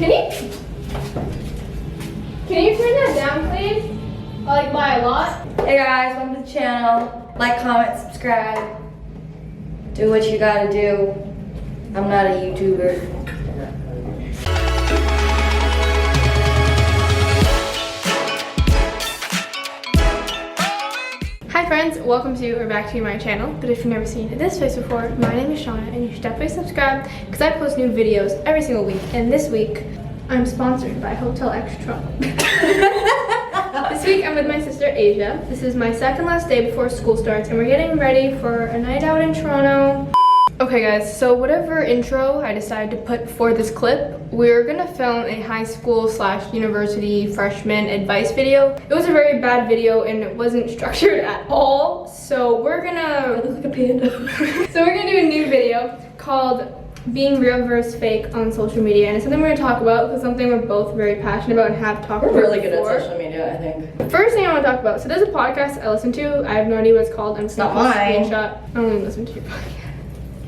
Can you turn that down, please? Like by a lot. Hey guys, welcome to the channel. Like, comment, subscribe. Do what you gotta do. I'm not a YouTuber. Hi friends, welcome to or back to my channel. But if you've never seen this face before, my name is Chaunna and you should definitely subscribe because I post new videos every single week. And this week, I'm sponsored by Hotel Extra. This week I'm with my sister Asia. This is my second last day before school starts and we're getting ready for a night out in Toronto. Okay guys, so whatever intro I decided to put for this clip, we're gonna film a high school / university freshman advice video. It was a very bad video and it wasn't structured at all. So we're gonna, I look like a panda. So we're gonna do a new video called being real versus fake on social media, and it's something we're gonna talk about because something we're both very passionate about and have talked about. We're really good before. at social media, I think. The first thing I want to talk about, so there's a podcast I listen to. I have no idea what it's called. It's not mine. Screenshot. I don't even listen to your podcast.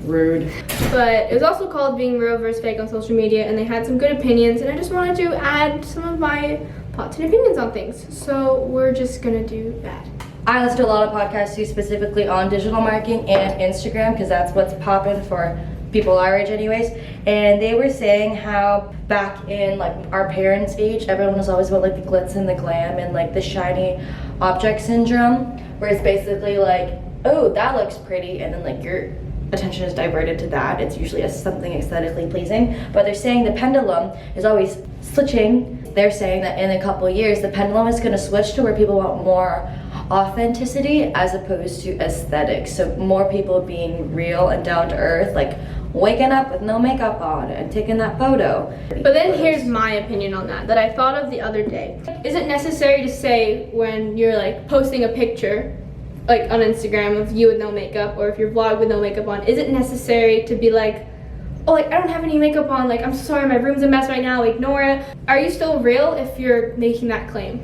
Rude. But it was also called being real versus fake on social media, and they had some good opinions, and I just wanted to add some of my thoughts and opinions on things. So we're just gonna do that. I listen to a lot of podcasts too, specifically on digital marketing and Instagram, because that's what's popping for people our age anyways. And they were saying how back in like our parents' age, everyone was always about like the glitz and the glam and like the shiny object syndrome, where it's basically like, oh, that looks pretty, and then like your attention is diverted to that. It's usually something aesthetically pleasing, but they're saying the pendulum is always switching. They're saying that in a couple of years the pendulum is going to switch to where people want more authenticity as opposed to aesthetics. So more people being real and down to earth, like waking up with no makeup on and taking that photo. But then here's my opinion on that I thought of the other day. Is it necessary to say when you're like posting a picture like on Instagram of you with no makeup, or if you're vlog with no makeup on, is it necessary to be like, oh, like I don't have any makeup on, like I'm so sorry, my room's a mess right now, ignore it? Are you still real if you're making that claim?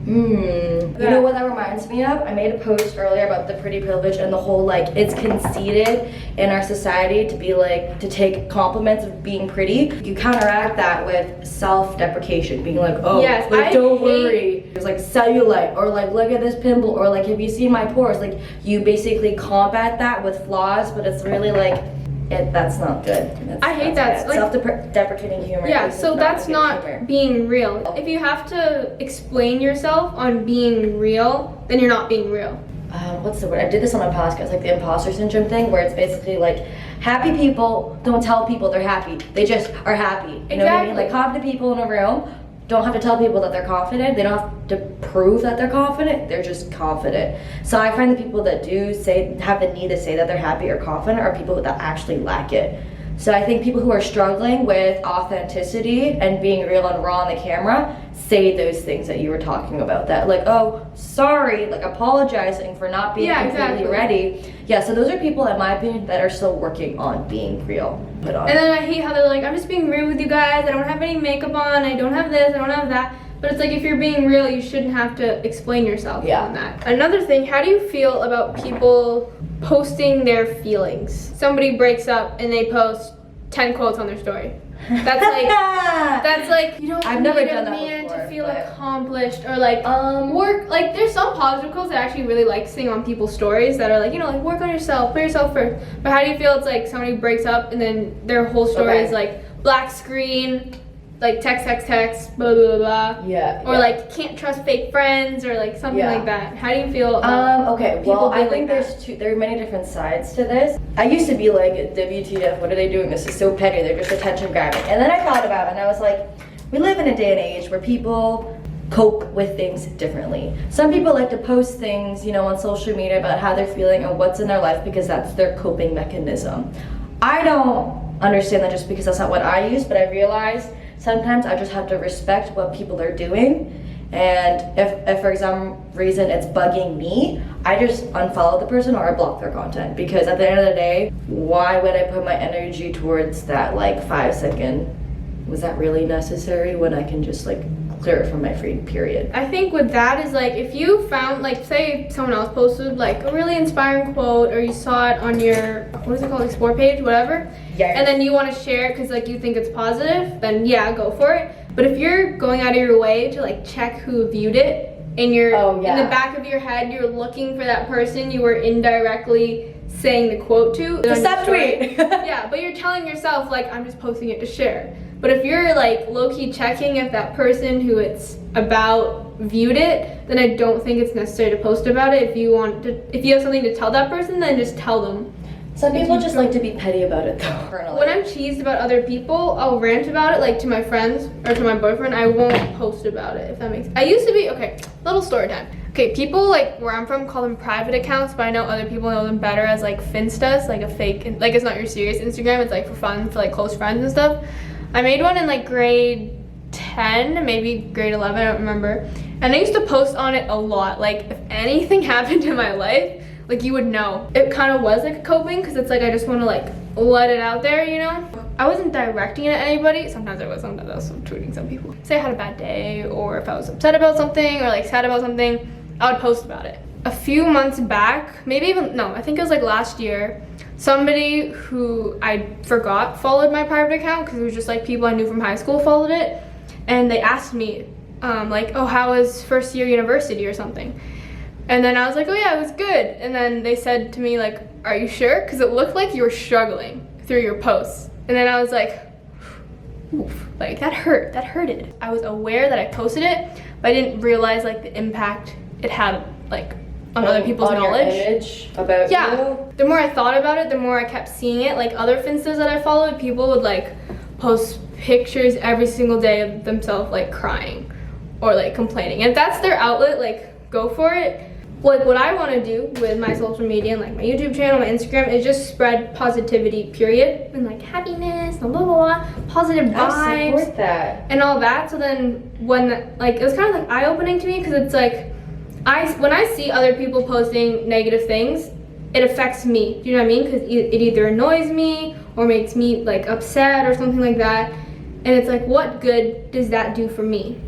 You know what that reminds me of? I made a post earlier about the pretty privilege and the whole like it's conceited in our society to be like, to take compliments of being pretty. You counteract that with self-deprecation, being like, oh, yes, like don't worry. There's like cellulite, or like look at this pimple, or like have you seen my pores? Like you basically combat that with flaws, but it's really like, that's not good. I hate that. Like, self-deprecating humor. Yeah, so that's not humor. being real. If you have to explain yourself on being real, then you're not being real. What's the word? I did this on my podcast, like the imposter syndrome thing, where it's basically like happy people don't tell people they're happy. They just are happy. You know what I mean? Like confident people in a room don't have to tell people that they're confident. They don't have to prove that they're confident. They're just confident. So I find the people that do have the need to say that they're happy or confident are people that actually lack it. So I think people who are struggling with authenticity and being real and raw on the camera say those things that you were talking about. That like, oh, sorry, like apologizing for not being completely ready. Yeah, so those are people, in my opinion, that are still working on being real. And then I hate how they're like, I'm just being real with you guys. I don't have any makeup on. I don't have this. I don't have that. But it's like, if you're being real, you shouldn't have to explain yourself on that. Another thing, how do you feel about people posting their feelings? Somebody breaks up and they post 10 quotes on their story. That's like you don't I've never need done a that man before, to feel but accomplished, or like work. Like there's some positive quotes that I actually really like seeing on people's stories that are like, you know, like work on yourself, put yourself first. But how do you feel it's like somebody breaks up and then their whole story is like black screen, like text, blah blah blah. Yeah. Or like can't trust fake friends, or like something like that. How do you feel? Okay. Well, I think there are many different sides to this. I used to be like, WTF? What are they doing? This is so petty. They're just attention grabbing. And then I thought about it, and I was like, we live in a day and age where people cope with things differently. Some people like to post things, you know, on social media about how they're feeling and what's in their life because that's their coping mechanism. I don't understand that just because that's not what I use, but I realize sometimes I just have to respect what people are doing, and if for some reason it's bugging me, I just unfollow the person or I block their content, because at the end of the day, why would I put my energy towards that like 5 second, was that really necessary, when I can just like clear it from my feed, period. I think with that is like, if you found, like, say someone else posted like a really inspiring quote, or you saw it on your, what is it called, explore page, whatever, Yeah. and then you want to share it because like you think it's positive, then yeah, go for it. But if you're going out of your way to like check who viewed it, and you're in the back of your head, you're looking for that person you were indirectly saying the quote to. It's a subtweet. Yeah, but you're telling yourself like, I'm just posting it to share. But if you're like low-key checking if that person who it's about viewed it, then I don't think it's necessary to post about it. If you have something to tell that person, then just tell them. Some people just like to be petty about it though. When I'm cheesed about other people, I'll rant about it, like to my friends or to my boyfriend. I won't post about it, if that makes sense. I used to be, okay, little story time. Okay, people like where I'm from call them private accounts, but I know other people know them better as like Finstas, like a fake, like it's not your serious Instagram, it's like for fun, for like close friends and stuff. I made one in like grade 10, maybe grade 11, I don't remember. And I used to post on it a lot. Like if anything happened in my life, like you would know. It kind of was like a coping, because it's like I just want to like let it out there, you know? I wasn't directing it at anybody. Sometimes I was tweeting some people. Say I had a bad day, or if I was upset about something, or like sad about something, I would post about it. A few months back, maybe even, no, I think it was like last year, somebody who I forgot followed my private account, because it was just like people I knew from high school followed it, and they asked me like, oh, how was first year university or something? And then I was like, oh yeah, it was good. And then they said to me like, are you sure? Because it looked like you were struggling through your posts. And then I was like, oof, like that hurted. I was aware that I posted it, but I didn't realize like the impact it had like on other people's knowledge. Your image about you? The more I thought about it, the more I kept seeing it. Like other Finstas that I followed, people would like post pictures every single day of themselves like crying or like complaining. And if that's their outlet, like go for it. Like what I want to do with my social media and like my YouTube channel, my Instagram, is just spread positivity, period, and like happiness and blah blah blah, positive vibes. I support that. And all that. So then when like it was kind of like eye-opening to me, because it's like when I see other people posting negative things, it affects me. Do you know what I mean? Because it either annoys me or makes me like upset or something like that. And it's like, what good does that do for me?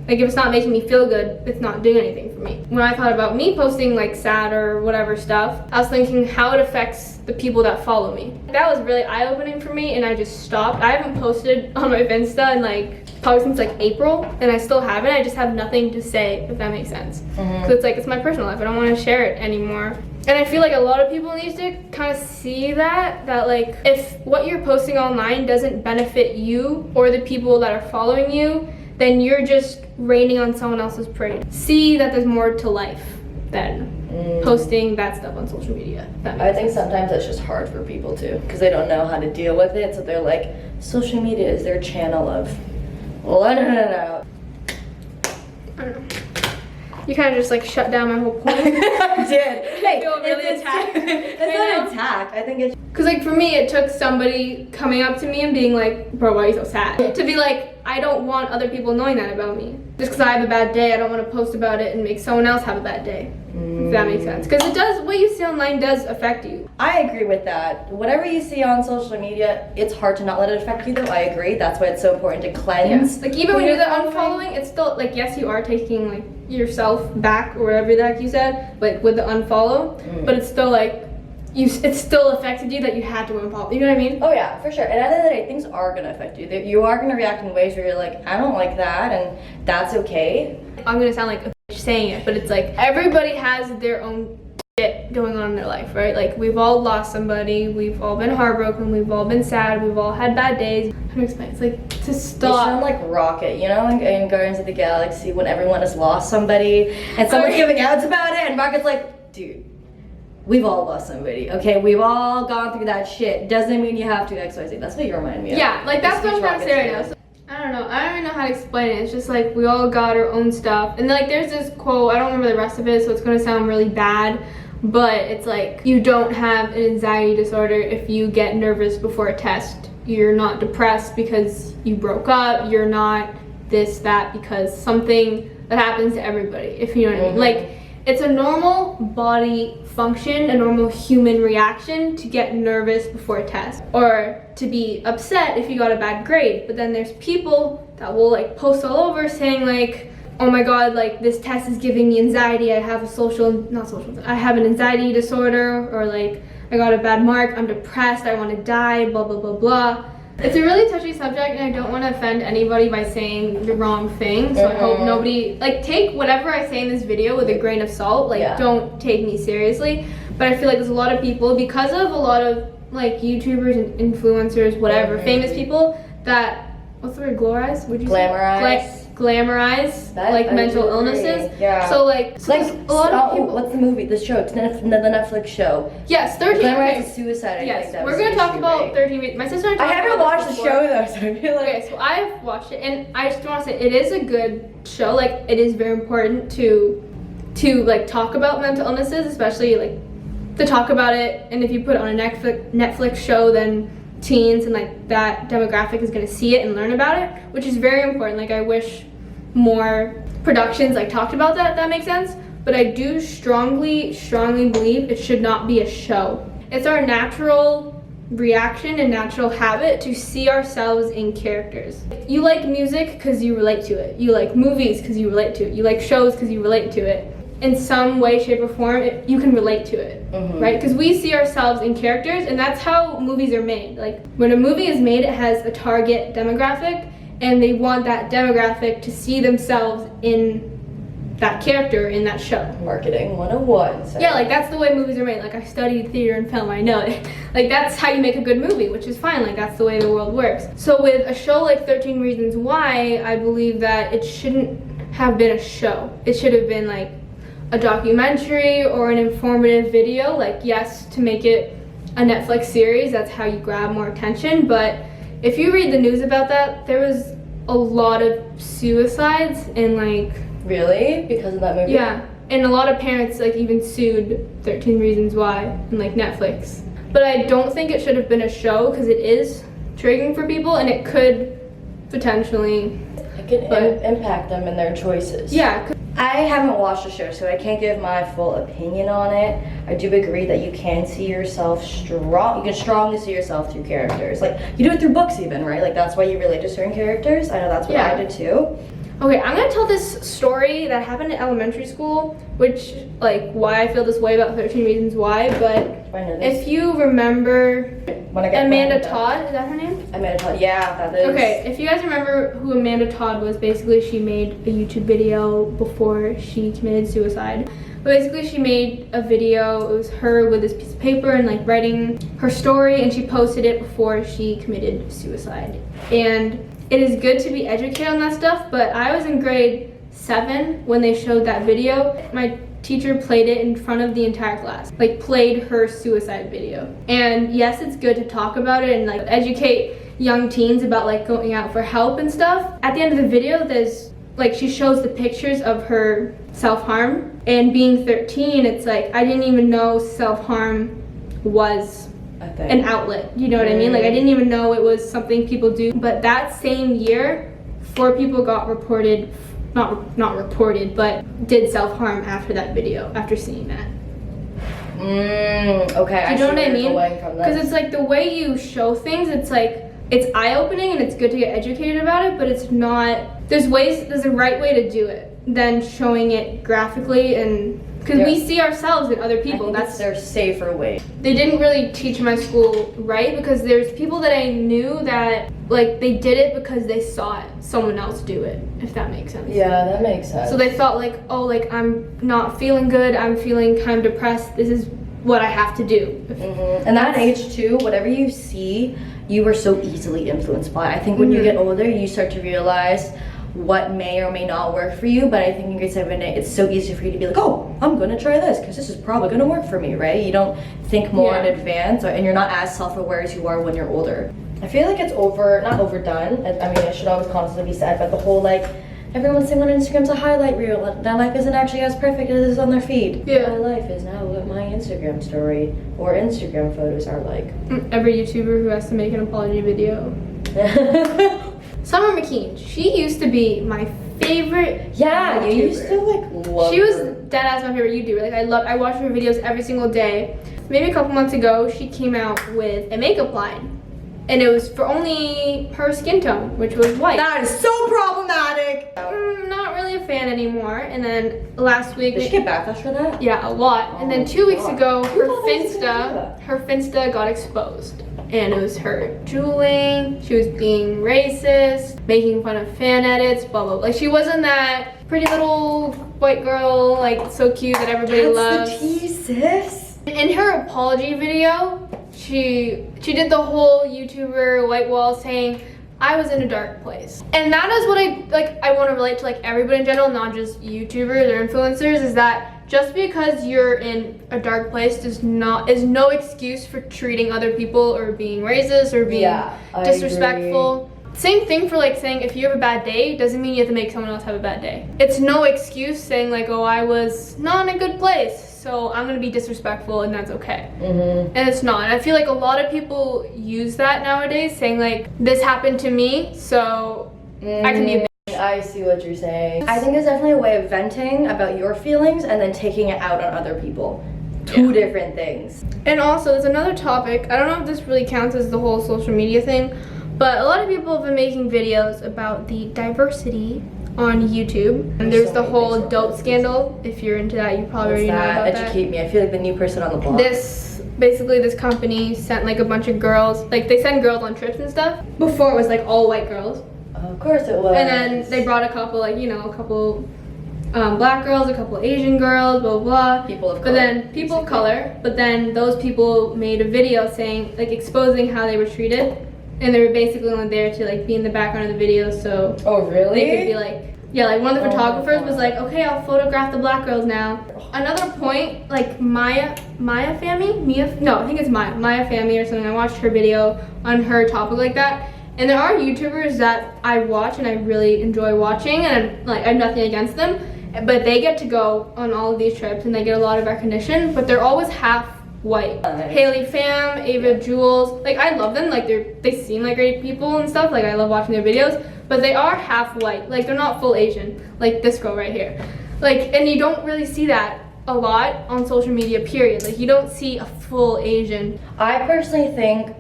Like if it's not making me feel good, it's not doing anything for me. When I thought about me posting like sad or whatever stuff, I was thinking how it affects the people that follow me. That was really eye-opening for me, and I just stopped. I haven't posted on my Finsta in like probably since like April, and I still haven't. I just have nothing to say, if that makes sense. Because it's like, it's my personal life. I don't want to share it anymore. And I feel like a lot of people need to kind of see that like if what you're posting online doesn't benefit you or the people that are following you, then you're just raining on someone else's parade. See that there's more to life than posting that stuff on social media. I think sometimes it's just hard for people too, because they don't know how to deal with it. So they're like, social media is their channel of letting it out. I don't know. You kind of just like shut down my whole point. I did. I feel really attacked. It's not attacked. I think it's... Because like for me, it took somebody coming up to me and being like, bro, why are you so sad? To be like, I don't want other people knowing that about me. Just because I have a bad day, I don't want to post about it and make someone else have a bad day. If that makes sense. Because it does, what you see online does affect you. I agree with that. Whatever you see on social media, it's hard to not let it affect you though. I agree. That's why it's so important to cleanse. Yeah. Like even when you do the unfollowing, it's still like, yes, you are taking like yourself back or whatever the heck you said, like with the unfollow, but it's still like, it still affected you that you had to unfollow. You know what I mean? Oh yeah, for sure. And at the end of the day, things are gonna affect you. You are gonna react in ways where you're like, I don't like that, and that's okay. I'm gonna sound like a bitch saying it, but it's like everybody has their own shit going on in their life, right? Like we've all lost somebody, we've all been heartbroken, we've all been sad, we've all had bad days. How to explain? It's like to stop. You sound like Rocket, you know, in Guardians of the Galaxy when everyone has lost somebody and someone's giving out about it, and Rocket's like, dude, we've all lost somebody, okay? We've all gone through that shit. Doesn't mean you have to XYZ. That's what you remind me of. Yeah, like that's what I'm trying to say right now. So, I don't know. I don't even know how to explain it. It's just like we all got our own stuff. And like there's this quote, I don't remember the rest of it, so it's gonna sound really bad, but it's like, you don't have an anxiety disorder if you get nervous before a test. You're not depressed because you broke up. You're not this, that, because something that happens to everybody, if you know what I mean. Like, it's a normal body function, a normal human reaction to get nervous before a test or to be upset if you got a bad grade. But then there's people that will like post all over saying like, oh my god, like this test is giving me anxiety, I have I have an anxiety disorder, or like I got a bad mark, I'm depressed, I want to die, blah blah blah blah. It's a really touchy subject, and I don't want to offend anybody by saying the wrong thing, so I hope nobody, like, take whatever I say in this video with a grain of salt, like, don't take me seriously. But I feel like there's a lot of people, because of a lot of, like, YouTubers and influencers, whatever, famous people, that, what's the word, glorize? Would you glamorize like mental illnesses. Yeah. So like a lot of people. What's the movie? The show. It's the Netflix show. Yes, 13. Glamorize suicide. Yes, we're gonna talk about 13. My sister and I haven't watched the show though, so I feel like. Okay, so I've watched it, and I just want to say it is a good show. Like it is very important to like talk about mental illnesses, especially like to talk about it. And if you put it on a Netflix show, then teens and like that demographic is going to see it and learn about it, which is very important. Like I wish more productions like talked about that makes sense. But I do strongly believe it should not be a show. It's our natural reaction and natural habit to see ourselves in characters. You like music because you relate to it. You like movies because you relate to it. You like shows because you relate to it. In some way, shape, or form, you can relate to it, right? Because we see ourselves in characters, and that's how movies are made. Like, when a movie is made, it has a target demographic, and they want that demographic to see themselves in that character, in that show. Marketing 101. So. Yeah, like, that's the way movies are made. Like, I studied theater and film, I know it. Like, that's how you make a good movie, which is fine. Like, that's the way the world works. So with a show like 13 Reasons Why, I believe that it shouldn't have been a show. It should have been, like, a documentary or an informative video. Like, yes, to make it a Netflix series, that's how you grab more attention. But if you read the news about that, there was a lot of suicides and like... Really? Because of that movie? Yeah, and a lot of parents like even sued 13 Reasons Why and like Netflix. But I don't think it should have been a show because it is triggering for people, and it could potentially... It could impact them in their choices. Yeah. I haven't watched the show, so I can't give my full opinion on it. I do agree that you can see yourself strong. You can strongly see yourself through characters. Like, you do it through books even, right? Like, that's why you relate to certain characters. I know that's what I did too. Okay, I'm gonna tell this story that happened in elementary school, which, like, why I feel this way about 13 Reasons Why, but if you remember Amanda Todd, is that her name? Amanda Todd, yeah, that is. Okay, if you guys remember who Amanda Todd was, basically she made a YouTube video before she committed suicide. But basically she made a video, it was her with this piece of paper and like writing her story, and she posted it before she committed suicide. And it is good to be educated on that stuff, but I was in grade 7 when they showed that video. My teacher played it in front of the entire class, like played her suicide video. And yes, it's good to talk about it and like educate young teens about like going out for help and stuff. At the end of the video, there's like, she shows the pictures of her self-harm, and being 13, it's like, I didn't even know self-harm was an outlet, you know what I mean? Like, I didn't even know it was something people do. But that same year, 4 people got reported, not reported, but did self-harm after that video, after seeing that. Okay. Do you know what I mean? Because it's like the way you show things, it's like, it's eye-opening and it's good to get educated about it, but it's not, there's a right way to do it than showing it graphically, and because we see ourselves in other people. That's their safer way. They didn't really teach my school right, because there's people that I knew that like they did it because they saw someone else do it, if that makes sense. Yeah, that makes sense. So they thought like, oh, like I'm not feeling good, I'm feeling kind of depressed, this is what I have to do. And that age too, whatever you see, you were so easily influenced by. I think when you get older, you start to realize what may or may not work for you. But I think in grade 7, it's so easy for you to be like, oh, I'm gonna try this because this is probably gonna work for me, right? You don't think more in advance, and you're not as self-aware as you are when you're older. I feel like it's not overdone. I mean, it should always constantly be said, but the whole like, everyone's saying on Instagram's a highlight reel, their life isn't actually as perfect as it is on their feed. Yeah. My life is now what my Instagram story or Instagram photos are like. Every YouTuber who has to make an apology video. Summer McKean, she used to be my favorite Yeah, YouTuber. you used to like love She was her dead ass my favorite YouTuber. Like I watch her videos every single day. Maybe a couple months ago, she came out with a makeup line. And it was for only her skin tone, which was white. That is so problematic. Not really a fan anymore. And then last week, did she get backlash for that? Yeah, a lot. And then 2 weeks ago, her Finsta Finsta got exposed, and it was her drooling. She was being racist, making fun of fan edits, blah blah blah. Like she wasn't that pretty little white girl, like so cute that everybody loves. That's the tea, sis. In her apology video, she did the whole YouTuber white wall saying, I was in a dark place. And that is what I want to relate to like everybody in general, not just YouTubers or influencers, is that just because you're in a dark place is no excuse for treating other people or being racist or being disrespectful. Same thing for like saying if you have a bad day, doesn't mean you have to make someone else have a bad day. It's no excuse saying like, oh, I was not in a good place, so I'm gonna be disrespectful and that's okay. And it's not. And I feel like a lot of people use that nowadays, saying like, this happened to me, so I can be a bitch. I see what you're saying. I think there's definitely a way of venting about your feelings and then taking it out on other people. Two different things. And also, there's another topic. I don't know if this really counts as the whole social media thing, but a lot of people have been making videos about the diversity on YouTube. And there's the whole dope scandal. If you're into that, you probably already know about that. Educate me. I feel like the new person on the block. Basically this company sent like a bunch of girls, like they send girls on trips and stuff. Before it was like all white girls. Of course it was. And then they brought a couple, like, you know, a couple black girls, a couple Asian girls, blah, blah, blah. People of color. But then people of color, but then those people made a video saying, like, exposing how they were treated. And they were basically only there to like be in the background of the video, so they could be like, yeah, like one of the photographers was like, okay, I'll photograph the black girls now. Another point, like Maya Fami? No, I think it's Maya Fami or something. I watched her video on her topic like that. And there are YouTubers that I watch and I really enjoy watching, and I have nothing against them, but they get to go on all of these trips and they get a lot of recognition, but they're always half white. Haley Pham, Ava Jules, like I love them, like they seem like great people and stuff, like I love watching their videos, but they are half white, like they're not full Asian, like this girl right here. Like, and you don't really see that a lot on social media, period. Like you don't see a full Asian. I personally think,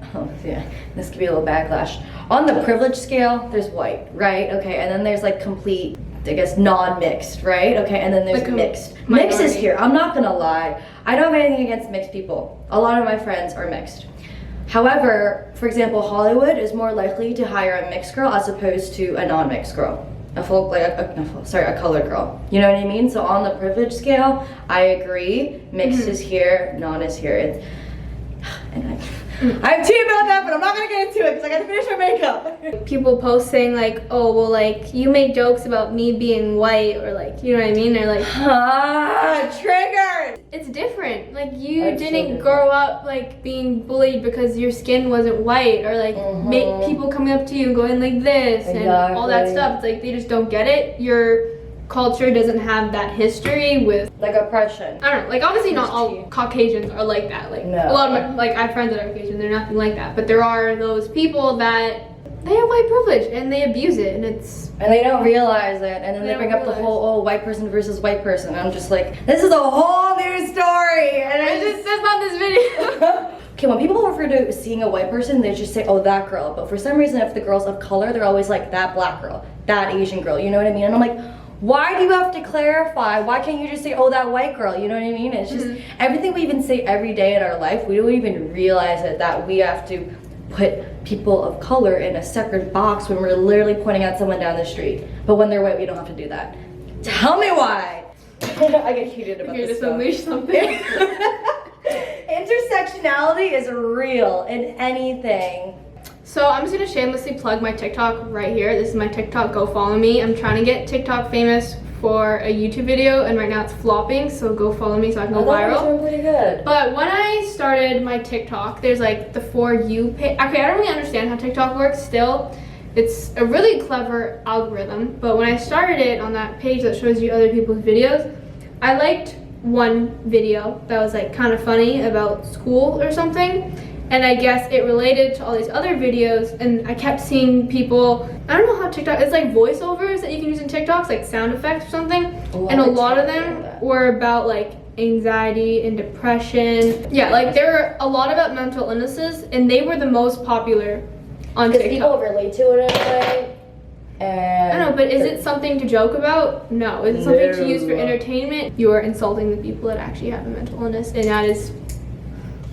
this could be a little backlash. On the privilege scale, there's white, right? Okay, and then there's like complete, I guess, non-mixed, right? Okay, and then there's like mixed. Mixed is here, I'm not gonna lie. I don't have anything against mixed people. A lot of my friends are mixed. However, for example, Hollywood is more likely to hire a mixed girl as opposed to a non-mixed girl. A colored girl. You know what I mean? So on the privilege scale, I agree. Mixed is here, non is here. I'm tea about that, but I'm not gonna get into it because I gotta finish my makeup. People post saying like, oh, well, like, you make jokes about me being white, or like, you know what I mean? They're like, triggered! It's different. Like, you didn't grow up like being bullied because your skin wasn't white, or like make people coming up to you and going like this and all that stuff. It's like, they just don't get it. Your culture doesn't have that history with like oppression. I don't know, like obviously not all Caucasians are like that. Like a lot of my, like I have friends that are Caucasian, they're nothing like that. But there are those people that they have white privilege and they abuse it, and they don't realize it, and then they bring up the whole white person versus white person. And I'm just like, this is a whole new story, and that's not this video. Okay, when people refer to seeing a white person, they just say, oh, that girl. But for some reason, if the girl's of color, they're always like, that black girl, that Asian girl, you know what I mean? And I'm like, why do you have to clarify? Why can't you just say, oh, that white girl? You know what I mean? It's just everything we even say every day in our life, we don't even realize it, that we have to put people of color in a separate box when we're literally pointing at someone down the street. But when they're white, we don't have to do that. Tell me why. I get heated about this stuff. Unleash something. Intersectionality is real in anything. So I'm just gonna shamelessly plug my TikTok right here. This is my TikTok, go follow me. I'm trying to get TikTok famous for a YouTube video, and right now it's flopping, so go follow me so I can go viral. Doing pretty good. But when I started my TikTok, there's like the For You page. Okay, I don't really understand how TikTok works still. It's a really clever algorithm, but when I started it on that page that shows you other people's videos, I liked one video that was like kind of funny about school or something. And I guess it related to all these other videos, and I kept seeing people, I don't know how TikTok, it's like voiceovers that you can use in TikToks, like sound effects or something. and a lot of them were about like anxiety and depression. Yeah, like there were a lot about mental illnesses, and they were the most popular on TikTok. People relate to it in a way. And I know, but is it something to joke about? No. Is it something to use for entertainment? You are insulting the people that actually have a mental illness, and that is,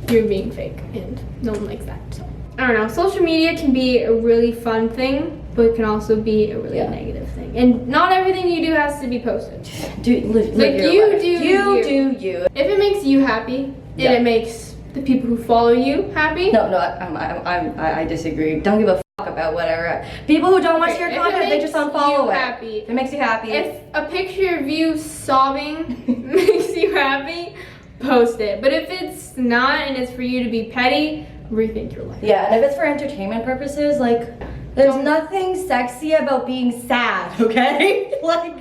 you're being fake, and no one likes that. So I don't know. Social media can be a really fun thing, but it can also be a really negative thing. And not everything you do has to be posted. Like you do you. If it makes you happy and it makes the people who follow you happy. No, I disagree. Don't give a fuck about whatever. People who don't watch your content, they just unfollow it. If it makes you happy. If a picture of you sobbing makes you happy, post it. But if it's not and it's for you to be petty, rethink your life. Yeah, and if it's for entertainment purposes, like, there's nothing sexy about being sad, okay? Like,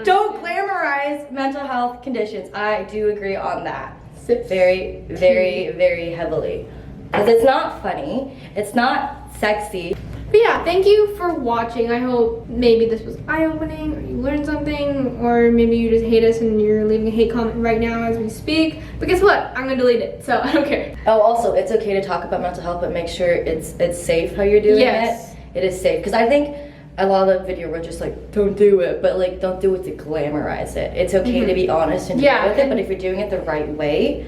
don't glamorize mental health conditions. I do agree on that. Very, very, very heavily. Because it's not funny, it's not sexy. But yeah, thank you for watching. I hope maybe this was eye-opening, or you learned something, or maybe you just hate us and you're leaving a hate comment right now as we speak. But guess what? I'm gonna delete it, so I don't care. Oh, also, it's okay to talk about mental health, but make sure it's safe how you're doing it. It is safe, because I think a lot of the video were just like, don't do it, but like, don't do it to glamorize it. It's okay to be honest and deal with it, but if you're doing it the right way,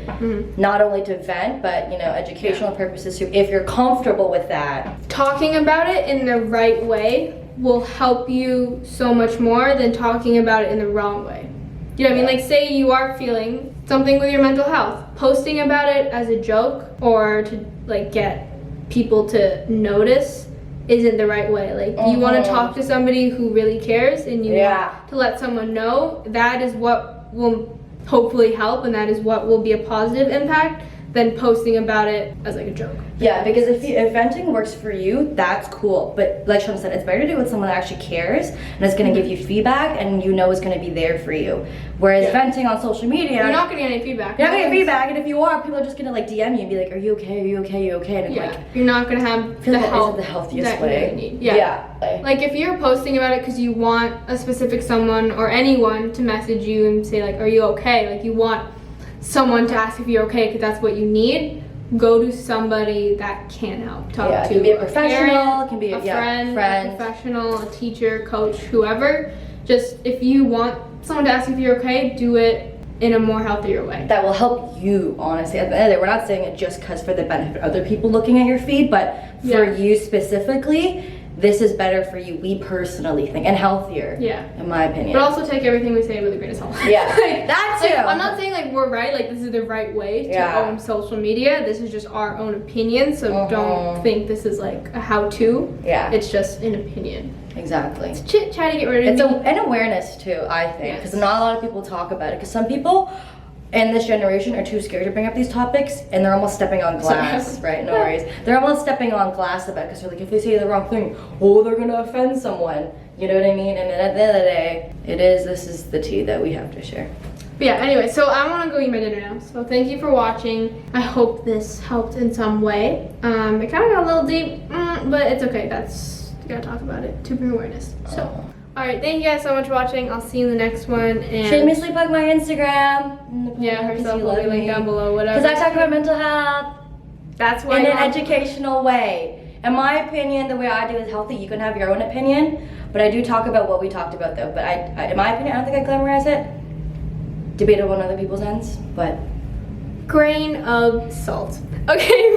not only to vent, but you know, educational purposes too, if you're comfortable with that. Talking about it in the right way will help you so much more than talking about it in the wrong way. You know what I mean? Like, say you are feeling something with your mental health, posting about it as a joke or to like get people to notice isn't the right way. Like, you want to talk to somebody who really cares, and you want to let someone know. That is what will hopefully help, and that is what will be a positive impact than posting about it as like a joke. Yeah, because if venting works for you, that's cool. But like Chaunna said, it's better to do it with someone that actually cares and is going to give you feedback and you know is going to be there for you. Whereas venting on social media, you're not going to get any feedback. You're not going to get feedback, and if you are, people are just going to like DM you and be like, are you okay? Are you okay? Are you okay? And it's like, you're not going to have the help the healthiest that way. you really need. Like if you're posting about it because you want a specific someone or anyone to message you and say like, are you okay? Like you want someone to ask if you're okay because that's what you need, go to somebody that can help. Talk to it can be a professional, parent, it can be a friend, a professional, a teacher, coach, whoever. Just if you want someone to ask if you're okay, do it in a more healthier way. That will help you, honestly. At the end of the day, we're not saying it just because for the benefit of other people looking at your feed, but for you specifically, this is better for you, we personally think, and healthier, in my opinion. But also take everything we say with a grain of salt. Yeah, that too. Like, I'm not saying like we're right, like this is the right way to own social media. This is just our own opinion, so don't think this is like a how-to. Yeah. It's just an opinion. Exactly. It's chit-chatty, get rid of It's an awareness too, I think, because not a lot of people talk about it, because some people in this generation are too scared to bring up these topics, and they're almost stepping on glass, right? No worries. They're almost stepping on glass about it, because they're like, if they say the wrong thing, oh, they're gonna offend someone. You know what I mean? And then at the end of the day, this is the tea that we have to share. But yeah, anyway, so I want to go eat my dinner now. So thank you for watching. I hope this helped in some way. It kind of got a little deep, but it's okay. You gotta talk about it to bring awareness. So. Alright, thank you guys so much for watching. I'll see you in the next one. And shamelessly plug my Instagram. Herself will be linked down below, whatever. Because I talk about mental health. That's why in an educational way. In my opinion, the way I do is healthy. You can have your own opinion, but I do talk about what we talked about though. But in my opinion, I don't think I glamorize it. Debatable on other people's ends, but grain of salt. Okay.